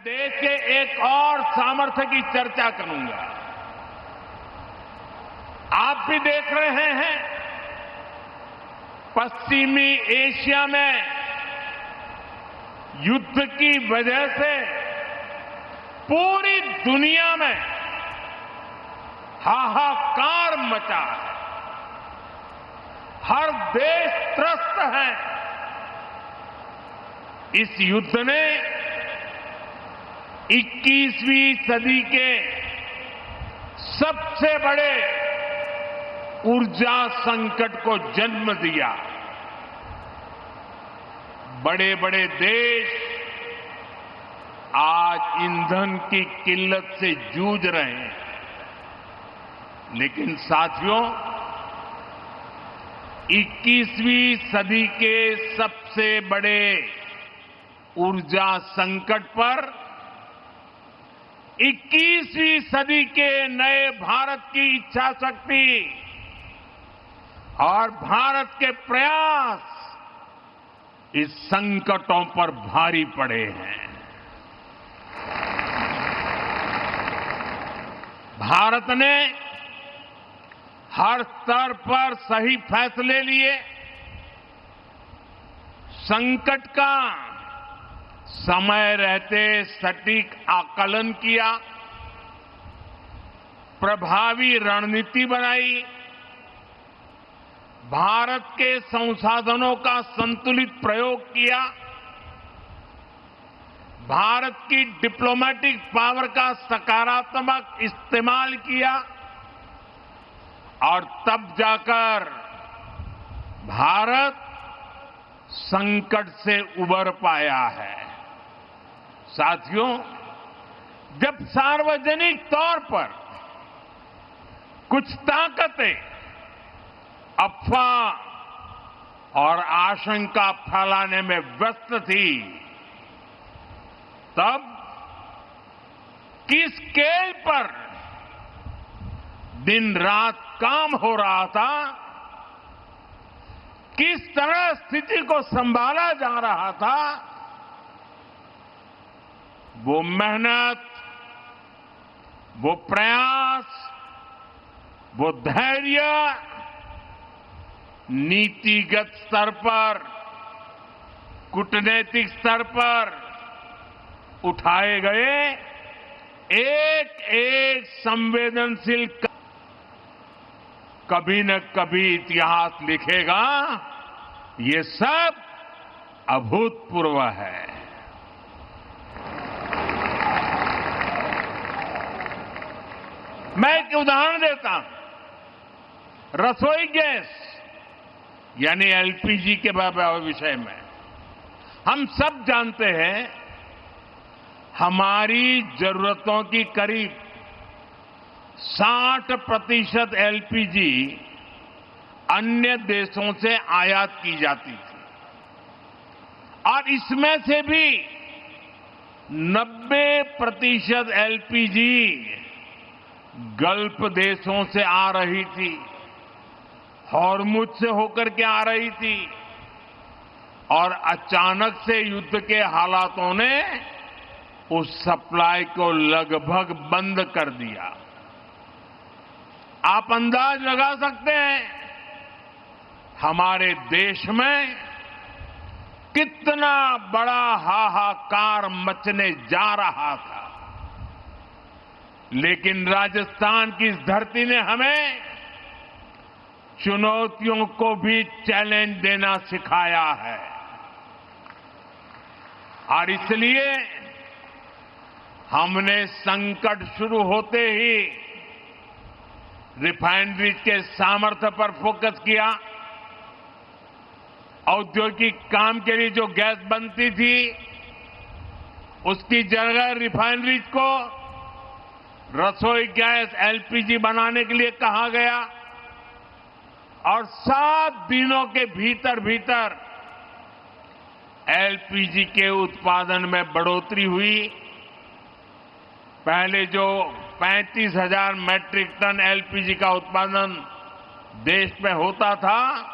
देश के एक और सामर्थ्य की चर्चा करूंगा। आप भी देख रहे हैं, पश्चिमी एशिया में युद्ध की वजह से पूरी दुनिया में हाहाकार मचा है। हर देश त्रस्त है। इस युद्ध ने 21वीं सदी के सबसे बड़े ऊर्जा संकट को जन्म दिया। बड़े बड़े देश आज ईंधन की किल्लत से जूझ रहे हैं। लेकिन साथियों, 21वीं सदी के सबसे बड़े ऊर्जा संकट पर 21वीं सदी के नए भारत की इच्छा शक्ति और भारत के प्रयास इस संकटों पर भारी पड़े हैं। भारत ने हर स्तर पर सही फैसले लिए, संकट का समय रहते सटीक आकलन किया, प्रभावी रणनीति बनाई, भारत के संसाधनों का संतुलित प्रयोग किया, भारत की डिप्लोमेटिक पावर का सकारात्मक इस्तेमाल किया और तब जाकर भारत संकट से उबर पाया है। साथियों, जब सार्वजनिक तौर पर कुछ ताकतें अफवाह और आशंका फैलाने में व्यस्त थी, तब किस स्केल पर दिन रात काम हो रहा था, किस तरह स्थिति को संभाला जा रहा था, वो मेहनत, वो प्रयास, वो धैर्य नीतिगत स्तर पर, कूटनीतिक स्तर पर उठाए गए एक एक संवेदनशील कभी न कभी इतिहास लिखेगा। ये सब अभूतपूर्व है। मैं एक उदाहरण देता हूं। रसोई गैस यानी एलपीजी के विषय में हम सब जानते हैं, हमारी जरूरतों की करीब 60% एलपीजी अन्य देशों से आयात की जाती थी और इसमें से भी 90% एलपीजी गल्फ देशों से आ रही थी, हॉर्मुज से होकर के आ रही थी और अचानक से युद्ध के हालातों ने उस सप्लाई को लगभग बंद कर दिया। आप अंदाज लगा सकते हैं हमारे देश में कितना बड़ा हाहाकार मचने जा रहा था। लेकिन राजस्थान की इस धरती ने हमें चुनौतियों को भी चैलेंज देना सिखाया है और इसलिए हमने संकट शुरू होते ही रिफाइनरीज के सामर्थ्य पर फोकस किया। औद्योगिक काम के लिए जो गैस बनती थी, उसकी जगह रिफाइनरीज को रसोई गैस एलपीजी बनाने के लिए कहा गया और 7 दिनों के भीतर भीतर एलपीजी के उत्पादन में बढ़ोतरी हुई। पहले जो 35,000 मैट्रिक टन एलपीजी का उत्पादन देश में होता था,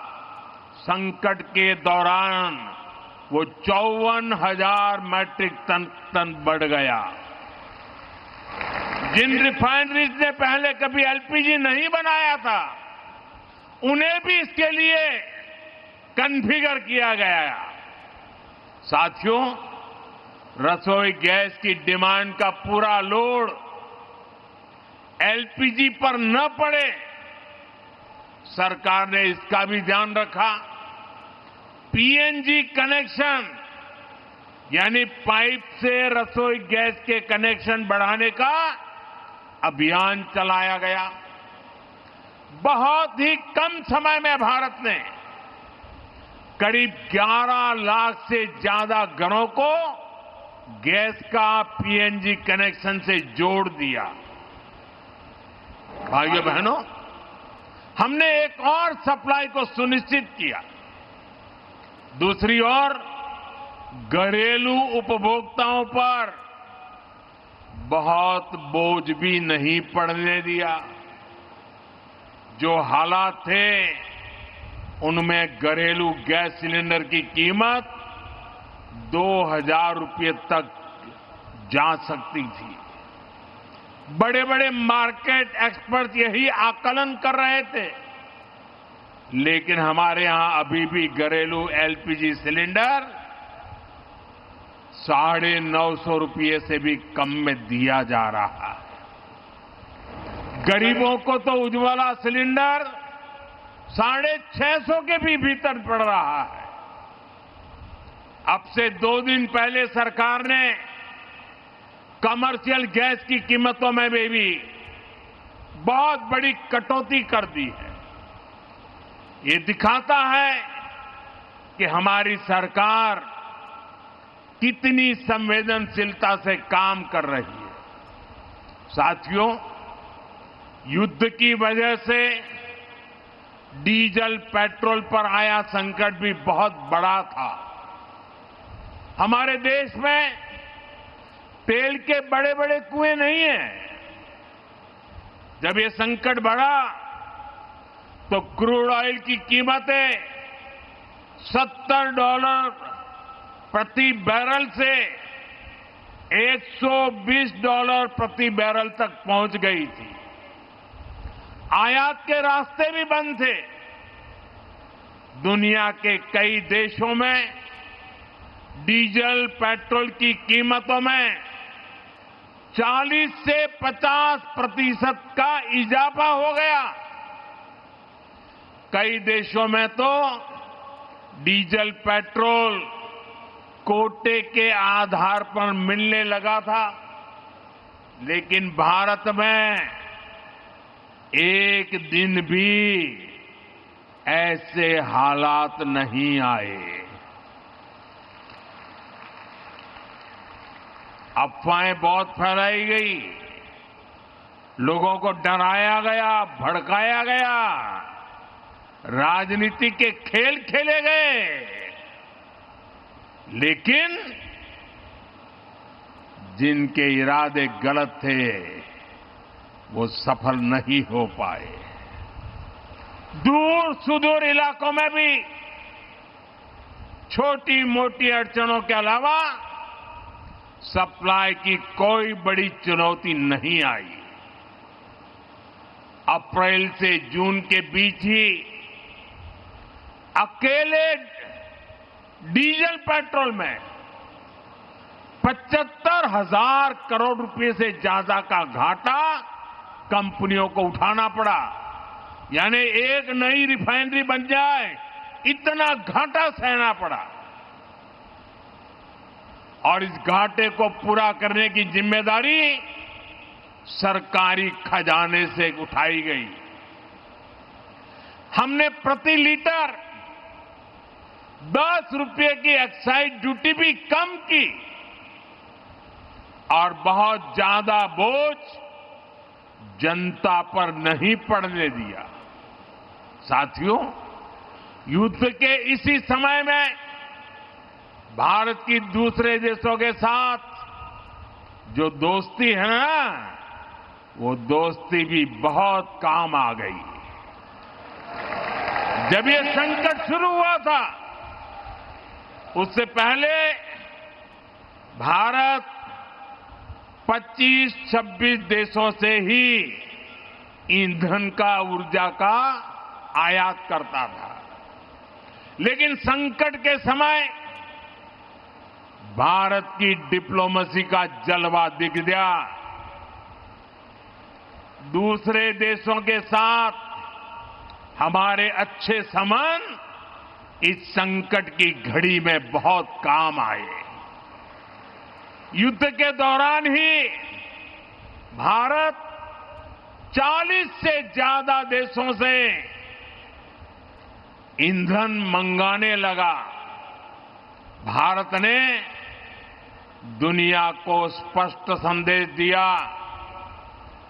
संकट के दौरान वो 54,000 मैट्रिक टन बढ़ गया। जिन रिफाइनरीज ने पहले कभी एलपीजी नहीं बनाया था, उन्हें भी इसके लिए कॉन्फ़िगर किया गया। साथियों, रसोई गैस की डिमांड का पूरा लोड एलपीजी पर न पड़े, सरकार ने इसका भी ध्यान रखा। पीएनजी कनेक्शन यानी पाइप से रसोई गैस के कनेक्शन बढ़ाने का अभियान चलाया गया। बहुत ही कम समय में भारत ने करीब 11 लाख से ज्यादा घरों को गैस का पीएनजी कनेक्शन से जोड़ दिया। भाइयों बहनों, हमने एक और सप्लाई को सुनिश्चित किया। दूसरी ओर घरेलू उपभोक्ताओं पर बहुत बोझ भी नहीं पड़ने दिया। जो हालात थे, उनमें घरेलू गैस सिलेंडर की कीमत 2,000 रुपये तक जा सकती थी। बड़े बड़े मार्केट एक्सपर्ट यही आकलन कर रहे थे, लेकिन हमारे यहां अभी भी घरेलू एलपीजी सिलेंडर 950 रुपये से भी कम में दिया जा रहा है। गरीबों को तो उज्ज्वला सिलेंडर 650 के भी भीतर पड़ रहा है। अब से 2 दिन पहले सरकार ने कमर्शियल गैस की कीमतों में भी बहुत बड़ी कटौती कर दी है। ये दिखाता है कि हमारी सरकार कितनी संवेदनशीलता से काम कर रही है। साथियों, युद्ध की वजह से डीजल पेट्रोल पर आया संकट भी बहुत बड़ा था। हमारे देश में तेल के बड़े बड़े कुएं नहीं हैं। जब ये संकट बढ़ा तो क्रूड ऑयल की कीमतें $70 प्रति बैरल से $120 प्रति बैरल तक पहुंच गई थी। आयात के रास्ते भी बंद थे। दुनिया के कई देशों में डीजल पेट्रोल की कीमतों में 40 से 50% का इजाफा हो गया। कई देशों में तो डीजल पेट्रोल कोटे के आधार पर मिलने लगा था, लेकिन भारत में एक दिन भी ऐसे हालात नहीं आए। अफवाहें बहुत फैलाई गई, लोगों को डराया गया, भड़काया गया, राजनीति के खेल खेले गए, लेकिन जिनके इरादे गलत थे वो सफल नहीं हो पाए। दूर सुदूर इलाकों में भी छोटी मोटी अड़चनों के अलावा सप्लाई की कोई बड़ी चुनौती नहीं आई। अप्रैल से जून के बीच ही अकेले डीजल पेट्रोल में 75,000 करोड़ रुपए से ज्यादा का घाटा कंपनियों को उठाना पड़ा। यानी एक नई रिफाइनरी बन जाए इतना घाटा सहना पड़ा, और इस घाटे को पूरा करने की जिम्मेदारी सरकारी खजाने से उठाई गई। हमने प्रति लीटर 10 रुपये की एक्साइज ड्यूटी भी कम की और बहुत ज्यादा बोझ जनता पर नहीं पड़ने दिया। साथियों, युद्ध के इसी समय में भारत की दूसरे देशों के साथ जो दोस्ती है ना, वो दोस्ती भी बहुत काम आ गई। जब ये संकट शुरू हुआ था उससे पहले भारत 25-26 देशों से ही ईंधन का, ऊर्जा का आयात करता था। लेकिन संकट के समय भारत की डिप्लोमेसी का जलवा दिख गया। दूसरे देशों के साथ हमारे अच्छे संबंध इस संकट की घड़ी में बहुत काम आए। युद्ध के दौरान ही भारत 40 से ज्यादा देशों से ईंधन मंगाने लगा। भारत ने दुनिया को स्पष्ट संदेश दिया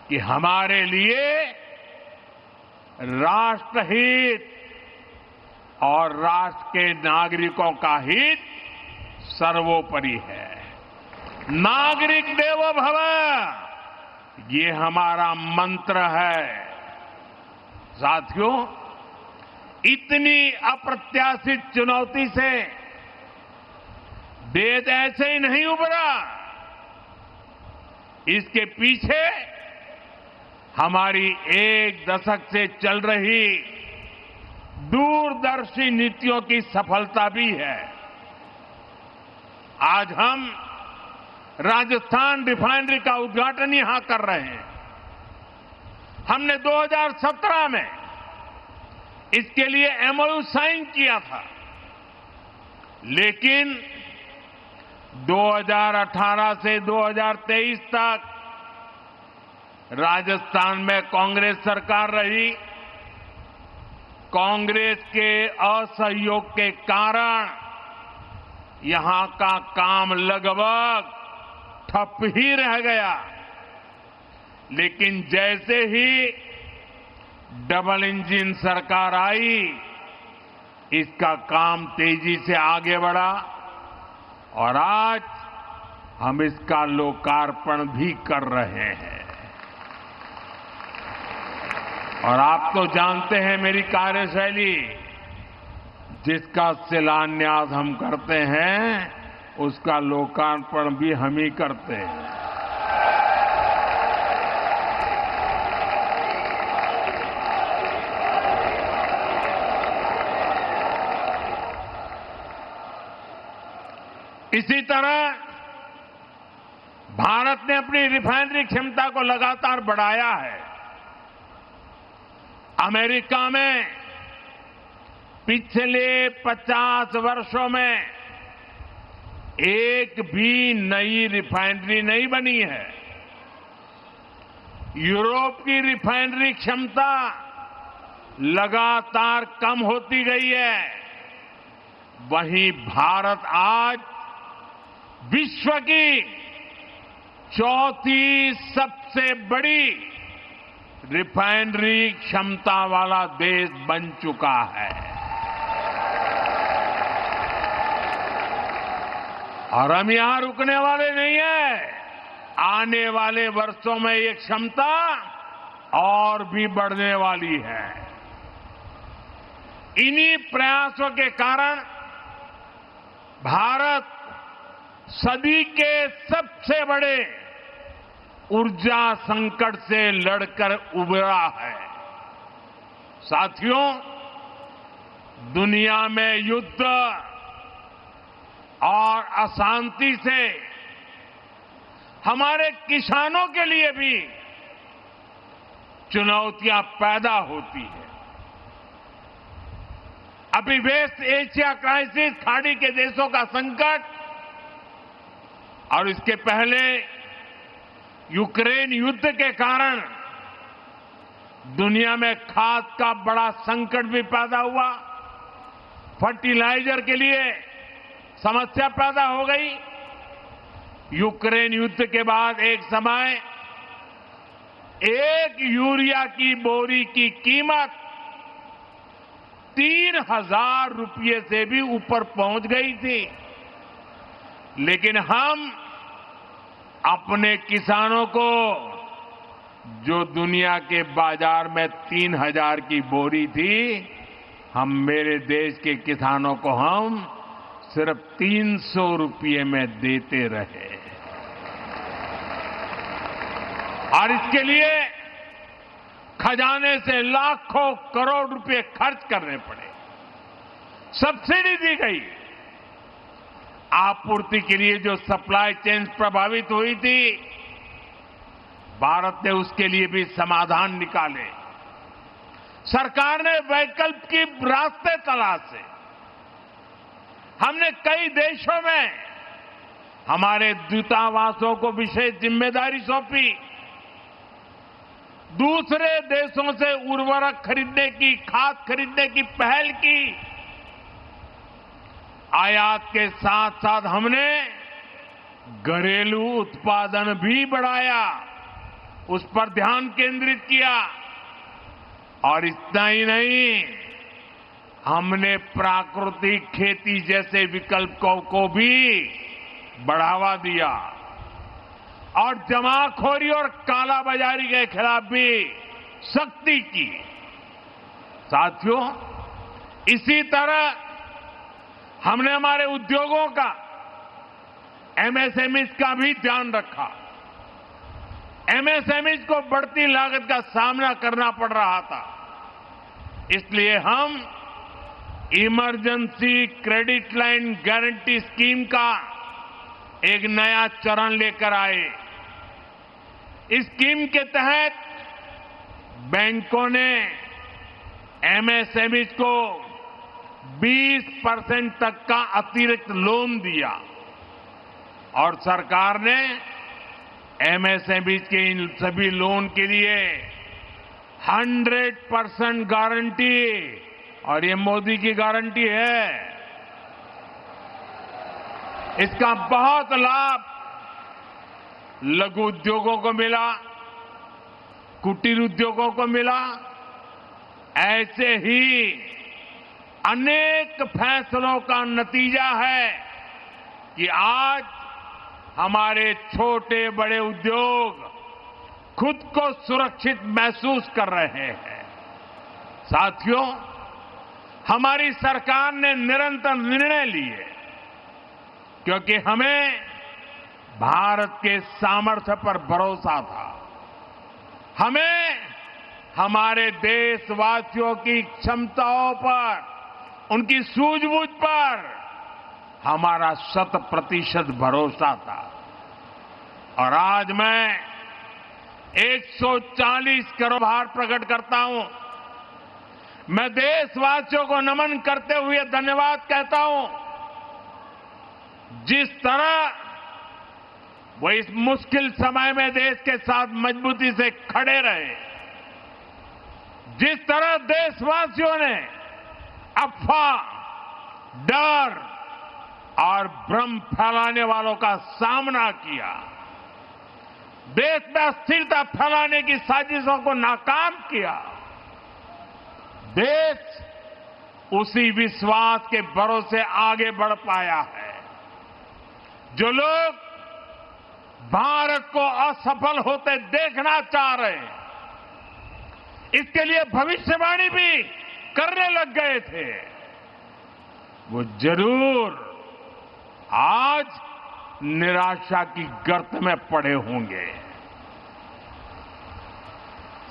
कि हमारे लिए राष्ट्रहित और राष्ट्र के नागरिकों का हित सर्वोपरि है। नागरिक देवो भव, ये हमारा मंत्र है। साथियों, इतनी अप्रत्याशित चुनौती से देश ऐसे ही नहीं उभरा। इसके पीछे हमारी एक दशक से चल रही दूरदर्शी नीतियों की सफलता भी है। आज हम राजस्थान रिफाइनरी का उद्घाटन यहां कर रहे हैं। हमने 2017 में इसके लिए एमओयू साइन किया था, लेकिन 2018 से 2023 तक राजस्थान में कांग्रेस सरकार रही। कांग्रेस के असहयोग के कारण यहां का काम लगभग ठप ही रह गया। लेकिन जैसे ही डबल इंजन सरकार आई, इसका काम तेजी से आगे बढ़ा और आज हम इसका लोकार्पण भी कर रहे हैं। और आप तो जानते हैं मेरी कार्यशैली, जिसका शिलान्यास हम करते हैं उसका लोकार्पण भी हम ही करते हैं। इसी तरह भारत ने अपनी रिफाइनरी क्षमता को लगातार बढ़ाया है। अमेरिका में पिछले 50 वर्षों में एक भी नई रिफाइनरी नहीं बनी है। यूरोप की रिफाइनरी क्षमता लगातार कम होती गई है। वहीं भारत आज विश्व की चौथी सबसे बड़ी रिफाइनरी क्षमता वाला देश बन चुका है। और हम यहां रुकने वाले नहीं हैं। आने वाले वर्षों में ये क्षमता और भी बढ़ने वाली है। इन्हीं प्रयासों के कारण भारत सदी के सबसे बड़े ऊर्जा संकट से लड़कर उभरा है। साथियों, दुनिया में युद्ध और अशांति से हमारे किसानों के लिए भी चुनौतियां पैदा होती है। अभी वेस्ट एशिया क्राइसिस, खाड़ी के देशों का संकट और इसके पहले यूक्रेन युद्ध के कारण दुनिया में खाद का बड़ा संकट भी पैदा हुआ। फर्टिलाइजर के लिए समस्या पैदा हो गई। यूक्रेन युद्ध के बाद एक समय एक यूरिया की बोरी की कीमत 3,000 रुपये से भी ऊपर पहुंच गई थी। लेकिन हम अपने किसानों को, जो दुनिया के बाजार में 3,000 की बोरी थी, हम मेरे देश के किसानों को हम सिर्फ 300 रुपये में देते रहे। और इसके लिए खजाने से लाखों करोड़ रुपए खर्च करने पड़े। सब्सिडी दी गई। आपूर्ति के लिए जो सप्लाई चेन प्रभावित हुई थी, भारत ने उसके लिए भी समाधान निकाले। सरकार ने वैकल्पिक रास्ते तलाशे। हमने कई देशों में हमारे दूतावासों को विशेष जिम्मेदारी सौंपी। दूसरे देशों से उर्वरक खरीदने की, खाद खरीदने की पहल की। आयात के साथ साथ हमने घरेलू उत्पादन भी बढ़ाया, उस पर ध्यान केंद्रित किया। और इतना ही नहीं, हमने प्राकृतिक खेती जैसे विकल्पों को भी बढ़ावा दिया और जमाखोरी और कालाबाजारी के खिलाफ भी सख्ती की। साथियों, इसी तरह हमने हमारे उद्योगों का, एमएसएमई का भी ध्यान रखा। एमएसएमई को बढ़ती लागत का सामना करना पड़ रहा था, इसलिए हम emergency credit line guarantee scheme का एक नया चरण लेकर आए। इस स्कीम के तहत बैंकों ने एमएसएमई को 20% तक का अतिरिक्त लोन दिया और सरकार ने एमएसएमई के इन सभी लोन के लिए 100% गारंटी, और ये मोदी की गारंटी है, इसका बहुत लाभ लघु उद्योगों को मिला, कुटीर उद्योगों को मिला। ऐसे ही अनेक फैसलों का नतीजा है कि आज हमारे छोटे बड़े उद्योग खुद को सुरक्षित महसूस कर रहे हैं। साथियों, हमारी सरकार ने निरंतर निर्णय लिए क्योंकि हमें भारत के सामर्थ्य पर भरोसा था। हमें हमारे देशवासियों की क्षमताओं पर, उनकी सूझबूझ पर हमारा 100% भरोसा था। और आज मैं 140 करोड़ आभार प्रकट करता हूं। मैं देशवासियों को नमन करते हुए धन्यवाद कहता हूं। जिस तरह वो इस मुश्किल समय में देश के साथ मजबूती से खड़े रहे, जिस तरह देशवासियों ने अफवाह, डर और भ्रम फैलाने वालों का सामना किया, देश में अस्थिरता फैलाने की साजिशों को नाकाम किया, देश उसी विश्वास के भरोसे आगे बढ़ पाया है। जो लोग भारत को असफल होते देखना चाह रहे हैं, इसके लिए भविष्यवाणी भी करने लग गए थे, वो जरूर आज निराशा की गर्त में पड़े होंगे।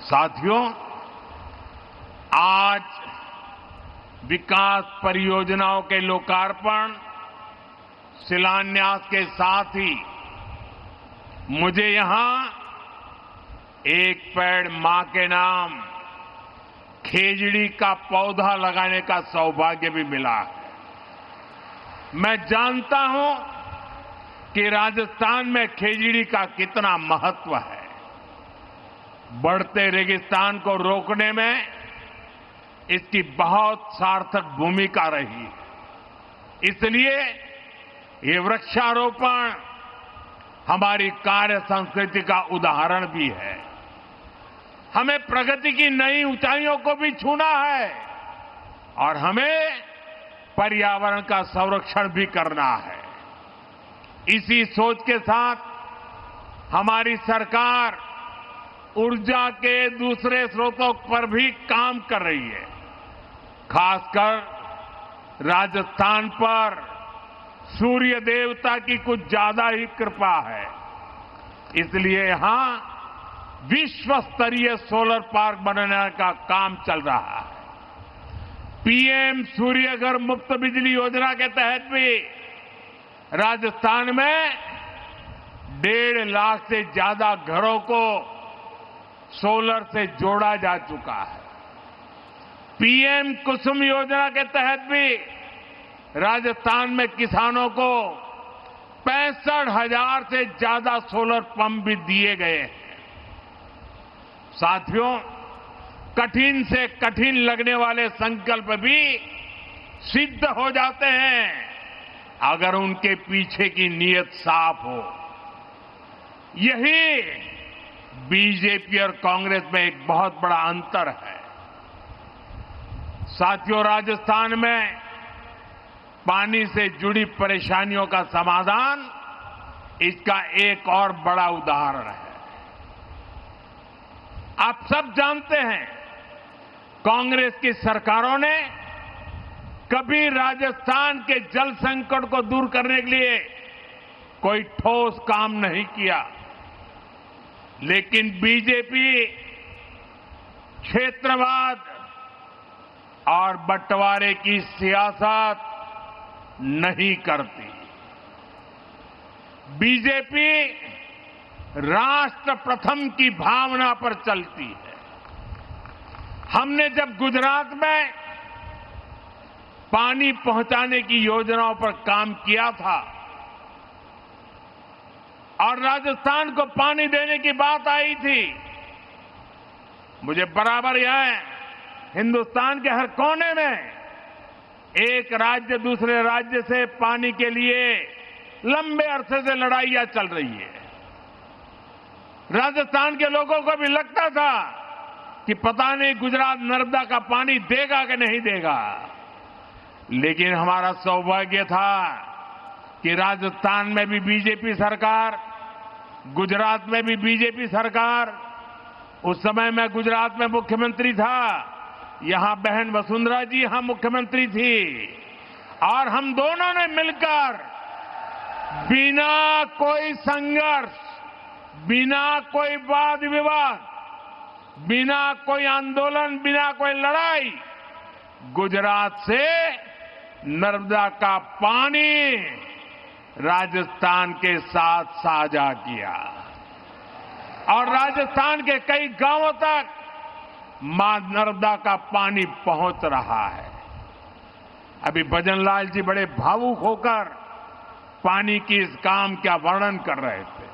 साथियों, आज विकास परियोजनाओं के लोकार्पण, शिलान्यास के साथ ही मुझे यहां एक पेड़ मां के नाम खेजड़ी का पौधा लगाने का सौभाग्य भी मिला है। मैं जानता हूं कि राजस्थान में खेजड़ी का कितना महत्व है। बढ़ते रेगिस्तान को रोकने में इसकी बहुत सार्थक भूमिका रही है। इसलिए ये वृक्षारोपण हमारी कार्य संस्कृति का उदाहरण भी है। हमें प्रगति की नई ऊंचाइयों को भी छूना है और हमें पर्यावरण का संरक्षण भी करना है। इसी सोच के साथ हमारी सरकार ऊर्जा के दूसरे स्रोतों पर भी काम कर रही है। खासकर राजस्थान पर सूर्य देवता की कुछ ज्यादा ही कृपा है। इसलिए यहां विश्व स्तरीय सोलर पार्क बनाने का काम चल रहा है। पीएम सूर्य घर मुफ्त बिजली योजना के तहत भी राजस्थान में 1.5 लाख से ज्यादा घरों को सोलर से जोड़ा जा चुका है। पीएम कुसुम योजना के तहत भी राजस्थान में किसानों को 65,000 से ज्यादा सोलर पंप भी दिए गए हैं। साथियों, कठिन से कठिन लगने वाले संकल्प भी सिद्ध हो जाते हैं अगर उनके पीछे की नीयत साफ हो। यही बीजेपी और कांग्रेस में एक बहुत बड़ा अंतर है। साथियों, राजस्थान में पानी से जुड़ी परेशानियों का समाधान इसका एक और बड़ा उदाहरण है। आप सब जानते हैं, कांग्रेस की सरकारों ने कभी राजस्थान के जल संकट को दूर करने के लिए कोई ठोस काम नहीं किया, लेकिन बीजेपी क्षेत्रवाद और बंटवारे की सियासत नहीं करती। बीजेपी राष्ट्र प्रथम की भावना पर चलती है। हमने जब गुजरात में पानी पहुंचाने की योजनाओं पर काम किया था और राजस्थान को पानी देने की बात आई थी, मुझे बराबर यह हिंदुस्तान के हर कोने में एक राज्य दूसरे राज्य से पानी के लिए लंबे अरसे से लड़ाइयां चल रही है। राजस्थान के लोगों को भी लगता था कि पता नहीं गुजरात नर्मदा का पानी देगा कि नहीं देगा, लेकिन हमारा सौभाग्य था कि राजस्थान में भी बीजेपी सरकार, गुजरात में भी बीजेपी सरकार, उस समय मैं गुजरात में मुख्यमंत्री था, यहां बहन वसुंधरा जी यहां मुख्यमंत्री थी, और हम दोनों ने मिलकर बिना कोई संघर्ष, बिना कोई वाद विवाद, बिना कोई आंदोलन, बिना कोई लड़ाई गुजरात से नर्मदा का पानी राजस्थान के साथ साझा किया और राजस्थान के कई गांवों तक मां नर्मदा का पानी पहुंच रहा है। अभी भजनलाल जी बड़े भावुक होकर पानी की इस काम का वर्णन कर रहे थे।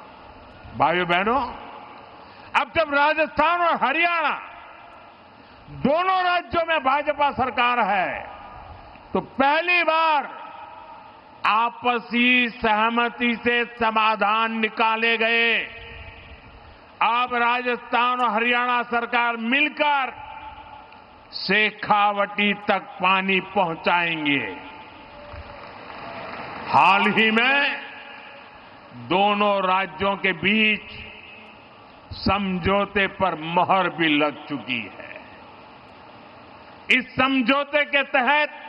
भाइयों बहनों, अब जब राजस्थान और हरियाणा दोनों राज्यों में भाजपा सरकार है, तो पहली बार आपसी सहमति से समाधान निकाले गए। अब राजस्थान और हरियाणा सरकार मिलकर शेखावटी तक पानी पहुंचाएंगे। हाल ही में दोनों राज्यों के बीच समझौते पर मोहर भी लग चुकी है। इस समझौते के तहत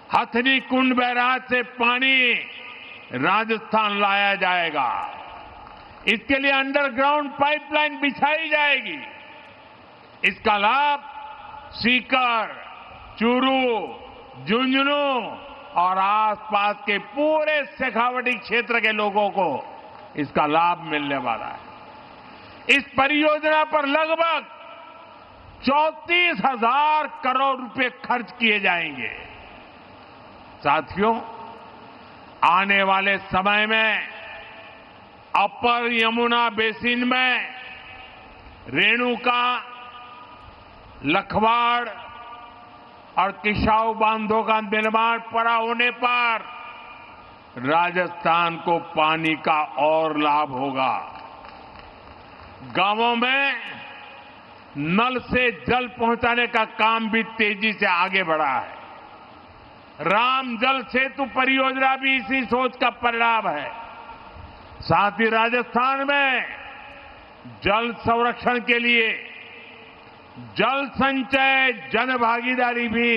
हथनी कुंड बैराज से पानी राजस्थान लाया जाएगा। इसके लिए अंडरग्राउंड पाइपलाइन बिछाई जाएगी। इसका लाभ सीकर, चूरू, झुंझुनू और आसपास के पूरे शेखावटी क्षेत्र के लोगों को इसका लाभ मिलने वाला है। इस परियोजना पर लगभग 34,000 करोड़ रुपए खर्च किए जाएंगे। साथियों, आने वाले समय में अपर यमुना बेसिन में रेणुका, लखवाड़ और किसाऊ बांधों का निर्माण पूरा होने पर राजस्थान को पानी का और लाभ होगा। गांवों में नल से जल पहुंचाने का काम भी तेजी से आगे बढ़ा है। राम जल सेतु परियोजना भी इसी सोच का परिणाम है। साथ ही राजस्थान में जल संरक्षण के लिए जल संचय जन भागीदारी भी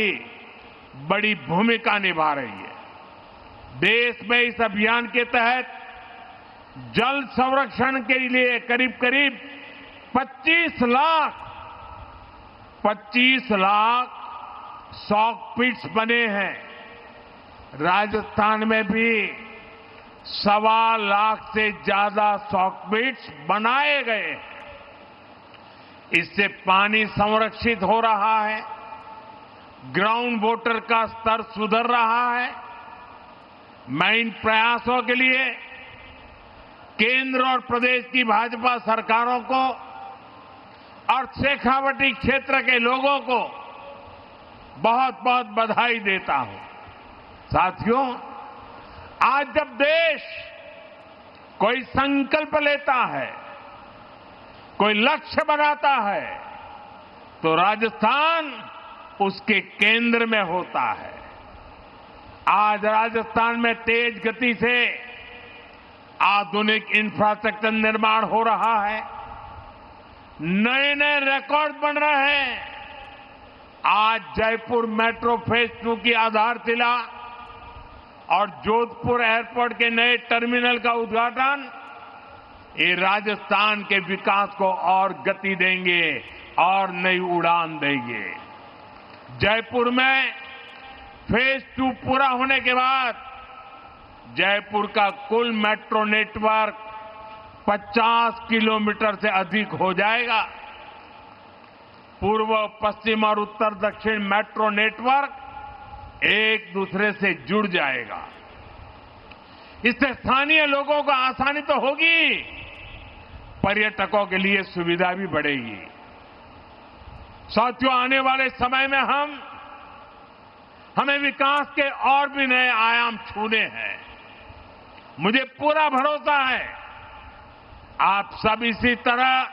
बड़ी भूमिका निभा रही है। देश में इस अभियान के तहत जल संरक्षण के लिए करीब करीब 25 लाख सॉक पिट्स बने हैं। राजस्थान में भी 1.25 लाख से ज्यादा सॉक पिट्स बनाए गए। इससे पानी संरक्षित हो रहा है, ग्राउंड वाटर का स्तर सुधर रहा है। मैं इन प्रयासों के लिए केंद्र और प्रदेश की भाजपा सरकारों को और शेखावटी क्षेत्र के लोगों को बहुत बहुत बधाई देता हूं। साथियों, आज जब देश कोई संकल्प लेता है, कोई लक्ष्य बनाता है, तो राजस्थान उसके केंद्र में होता है। आज राजस्थान में तेज गति से आधुनिक इंफ्रास्ट्रक्चर निर्माण हो रहा है, नए नए रिकॉर्ड बन रहे हैं। आज जयपुर मेट्रो फेज 2 की आधारशिला और जोधपुर एयरपोर्ट के नए टर्मिनल का उद्घाटन ये राजस्थान के विकास को और गति देंगे और नई उड़ान देंगे। जयपुर में फेज 2 पूरा होने के बाद जयपुर का कुल मेट्रो नेटवर्क 50 किलोमीटर से अधिक हो जाएगा। पूर्व, पश्चिम और उत्तर दक्षिण मेट्रो नेटवर्क एक दूसरे से जुड़ जाएगा। इससे स्थानीय लोगों को आसानी तो होगी, पर्यटकों के लिए सुविधा भी बढ़ेगी। साथियों, आने वाले समय में हमें विकास के और भी नए आयाम छूने हैं। मुझे पूरा भरोसा है आप सब इसी तरह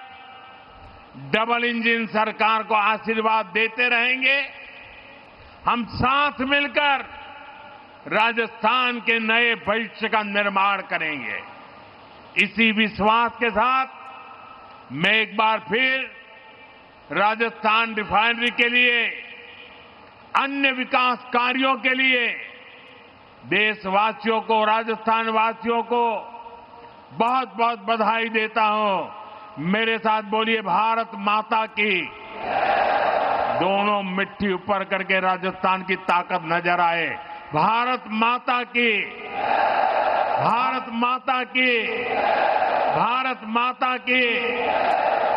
डबल इंजन सरकार को आशीर्वाद देते रहेंगे। हम साथ मिलकर राजस्थान के नए भविष्य का निर्माण करेंगे। इसी विश्वास के साथ मैं एक बार फिर राजस्थान रिफाइनरी के लिए, अन्य विकास कार्यों के लिए देशवासियों को, राजस्थान वासियों को बहुत बहुत बधाई देता हूं। मेरे साथ बोलिए, भारत माता की। दोनों मिट्टी ऊपर करके राजस्थान की ताकत नजर आए। भारत माता की, भारत माता की, भारत माता की।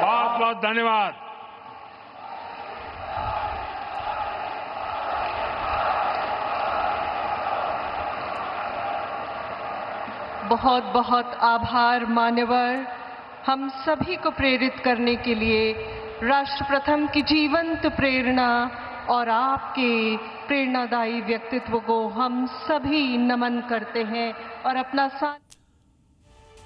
बहुत बहुत धन्यवाद। बहुत बहुत आभार मान्यवर। हम सभी को प्रेरित करने के लिए राष्ट्र प्रथम की जीवंत प्रेरणा और आपके प्रेरणादायी व्यक्तित्व को हम सभी नमन करते हैं और अपना साथ